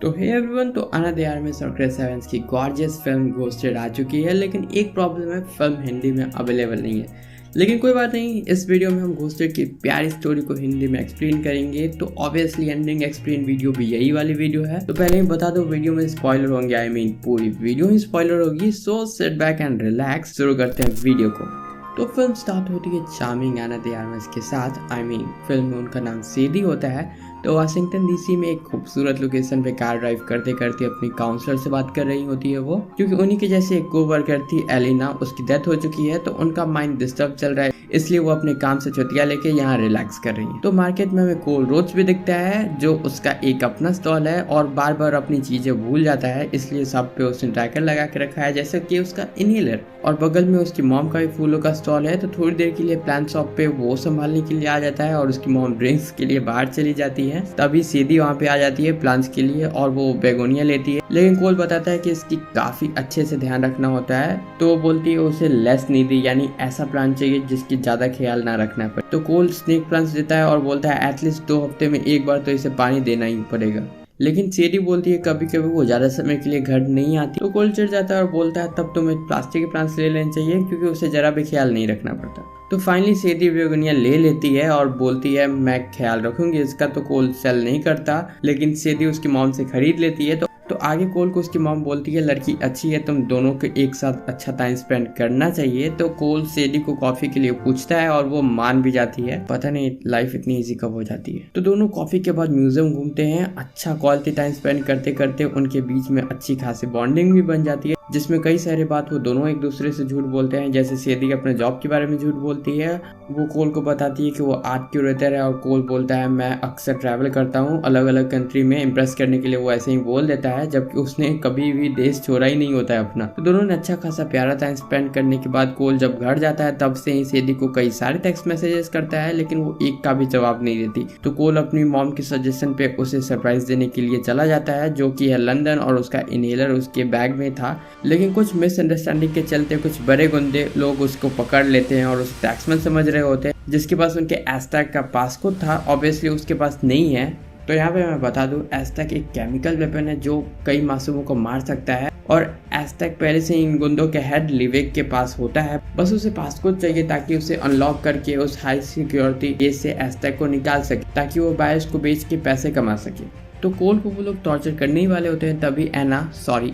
तो hey everyone, तो another यार में क्रिस एवंस की गॉर्जियस फिल्म घोस्टेड आ चुकी है, लेकिन एक प्रॉब्लम है, फिल्म हिंदी में अवेलेबल नहीं है। लेकिन कोई बात नहीं, इस वीडियो में हम घोस्टेड की प्यारी स्टोरी को हिंदी में एक्सप्लेन करेंगे। तो ऑब्वियसली एंडिंग एक्सप्लेन वीडियो भी यही वाली वीडियो है। तो पहले ही बता दो, वीडियो में स्पॉइलर होंगे, आई मीन पूरी वीडियो ही स्पॉइलर होगी। So sit back and relax, शुरू करते हैं वीडियो को। तो फिल्म स्टार्ट होती है चार्मिंग एना de Armas के साथ। आई मीन फिल्म में उनका नाम सेदी होता है। तो वाशिंगटन डीसी में एक खूबसूरत लोकेशन पे कार ड्राइव करते करते अपनी काउंसलर से बात कर रही होती है वो, क्योंकि उन्हीं के जैसे एक कोवर्कर थी एलिना, उसकी डेथ हो चुकी है। तो उनका माइंड डिस्टर्ब चल रहा है, इसलिए वो अपने काम से छुट्टियां लेके यहाँ रिलैक्स कर रही है। तो मार्केट में हमें कोल रोच भी दिखता है, जो उसका एक अपना स्टॉल है और बार बार अपनी चीजें भूल जाता है, इसलिए सब पे उसने ट्रैकर लगा के रखा है, जैसे कि उसका इनहेलर। और बगल में उसकी मॉम का भी फूलों का स्टॉल है। तो थोड़ी देर के लिए प्लांट शॉप पे वो संभालने के लिए आ जाता है और उसकी मॉम ड्रिंक्स के लिए बाहर चली जाती है। तभी सीधी वहाँ पे आ जाती है प्लांट्स के लिए और वो बेगोनिया लेती है। लेकिन कोल बताता है कि इसकी काफी अच्छे से ध्यान रखना होता है। तो वो बोलती है उसे लेस नीडी, यानी ऐसा प्लांट चाहिए जिसकी ज्यादा ख्याल ना रखना पड़े। तो कोल स्नेक प्लांट्स देता है और बोलता है एटलीस्ट 2 हफ्ते में एक बार तो इसे पानी देना ही पड़ेगा। लेकिन सेडी बोलती है कभी कभी वो ज्यादा समय के लिए घर नहीं आती। तो कोल चिढ़ जाता है और बोलता है तब तुम्हें प्लास्टिक के प्लांट्स ले लेने चाहिए, क्योंकि उसे जरा भी ख्याल नहीं रखना पड़ता। तो फाइनली सेदी बेगोनिया ले लेती है और बोलती है मैं ख्याल रखूंगी इसका। तो कोल सेल नहीं करता, लेकिन सेदी उसकी मॉम से खरीद लेती है। तो आगे कोल को उसकी मॉम बोलती है लड़की अच्छी है, तुम दोनों को एक साथ अच्छा टाइम स्पेंड करना चाहिए। तो कोल सेडी को कॉफी के लिए पूछता है और वो मान भी जाती है। पता नहीं लाइफ इतनी इजी कब हो जाती है। तो दोनों कॉफी के बाद म्यूजियम घूमते हैं। अच्छा क्वालिटी टाइम स्पेंड करते करते उनके बीच में अच्छी खासी बॉन्डिंग भी बन जाती है, जिसमें कई सारे बात वो दोनों एक दूसरे से झूठ बोलते हैं। जैसे सेदी अपने जॉब के बारे में झूठ बोलती है, वो कोल को बताती है कि वो आर्ट क्यूरेटर है, और कोल बोलता है मैं अक्सर ट्रैवल करता हूँ अलग अलग कंट्री में, इम्प्रेस करने के लिए वो ऐसे ही बोल देता है, जबकि उसने कभी भी देश छोड़ा ही नहीं होता है अपना। तो दोनों ने अच्छा खासा प्यारा टाइम स्पेंड करने के बाद कोल जब घर जाता है, तब से ही सेदी को कई सारे टेक्स्ट मैसेजेस करता है, लेकिन वो एक का भी जवाब नहीं देती। तो कोल अपनी मॉम के सजेशन पे उसे सरप्राइज देने के लिए चला जाता है, जो कि है लंदन, और उसका इनहेलर उसके बैग में था। लेकिन कुछ मिसअंडरस्टैंडिंग के चलते कुछ बड़े गुंडे लोग उसको पकड़ लेते हैं और उसे टैक्समैन समझ रहे होते हैं, जिसके पास उनके एस्टैक का पासपोर्ट था। ऑब्वियसली उसके पास नहीं है। तो यहाँ पे मैं बता दूं, एस्टैक एक केमिकल वेपन है जो कई मासूमों को मार सकता है, और एस्टैक पहले से इन गुंडों के हेड लिवेक के पास होता है। बस उसे पासपोर्ट चाहिए ताकि उसे अनलॉक करके उस हाई सिक्योरिटी केस से एस्टैक को निकाल सके, ताकि वो बायर्स को बेच के पैसे कमा सके। तो कोल को वो लोग टॉर्चर करने ही वाले होते हैं, तभी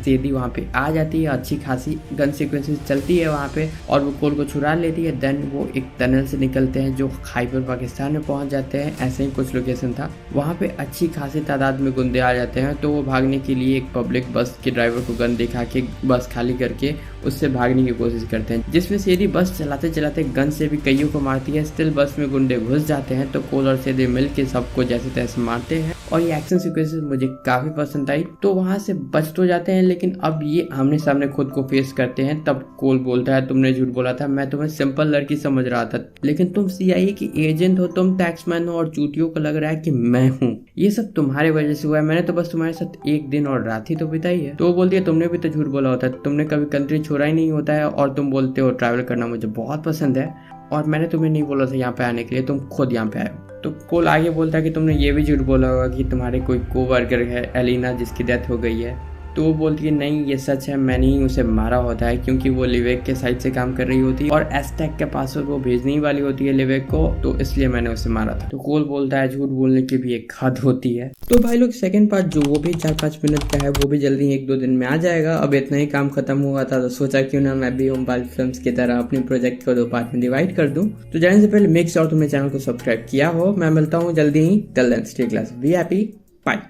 सेदी वहाँ पे आ जाती है। अच्छी खासी गन सीक्वेंसेस चलती है वहाँ पे, और वो कोल को छुड़ा लेती है। देन वो एक टनल से निकलते हैं जो खाइबर पाकिस्तान में पहुँच जाते हैं। ऐसे ही कुछ लोकेशन था, वहाँ पे अच्छी खासी तादाद में गुंडे आ जाते हैं। तो वो भागने के लिए एक पब्लिक बस के ड्राइवर को गन दिखा के बस खाली करके उससे भागने की कोशिश करते हैं, जिसमें सेदी बस चलाते चलाते गन से भी कईयों को मारती है। स्टिल बस में गुंडे घुस जाते हैं। तो कोल और सेदी मिल के सबको जैसे तैसे मारते हैं, और ये एक्शन सीक्वेंसेस मुझे काफी पसंद आई। तो वहां से बच तो जाते हैं, लेकिन अब ये आमने सामने खुद को फेस करते हैं। तब कोल बोलता है तुमने झूठ बोला था, मैं तुम्हें सिंपल लड़की समझ रहा था, लेकिन तुम CIA की एजेंट हो, तुम टैक्समैन हो, और चूतियों को लग रहा है कि मैं हूँ। ये सब तुम्हारे वजह से हुआ है, मैंने तो बस तुम्हारे साथ एक दिन और रात ही तो बिताई है। तो वो बोलती है तुमने भी तो झूठ बोला होता, तुमने कभी कंट्री छोड़ा ही नहीं होता है, और तुम बोलते हो ट्रैवल करना मुझे बहुत पसंद है, और मैंने तुम्हें नहीं बोला था यहाँ पे आने के लिए, तुम खुद यहाँ पे आए हो। तो कोल आगे बोलता है कि तुमने ये भी झूठ बोला होगा कि तुम्हारे कोई कोवर्कर है एलिना, जिसकी डेथ हो गई है। तो वो बोलती है नहीं ये सच है, मैंने ही उसे मारा होता है, क्योंकि वो लिवेक के साइड से काम कर रही होती है और एस्टैक के पासवर्ड वो भेजने ही वाली होती है लिवेक को, तो इसलिए मैंने उसे मारा था। तो कोल बोलता है झूठ बोलने की भी एक हद होती है। तो भाई लोग सेकंड पार्ट जो वो भी 4-5 मिनट का है, वो भी जल्दी 1-2 दिन में आ जाएगा। अब इतना ही काम खत्म हुआ था, तो सोचा क्यों ना मैं भी मोबाइल फिल्म्स की तरह अपने प्रोजेक्ट को 2 पार्ट में डिवाइड कर दूं। तो जाने से पहले मेक श्योर तुमने चैनल को सब्सक्राइब किया हो। मैं मिलता हूँ जल्दी ही। Till then stay class, be happy, bye.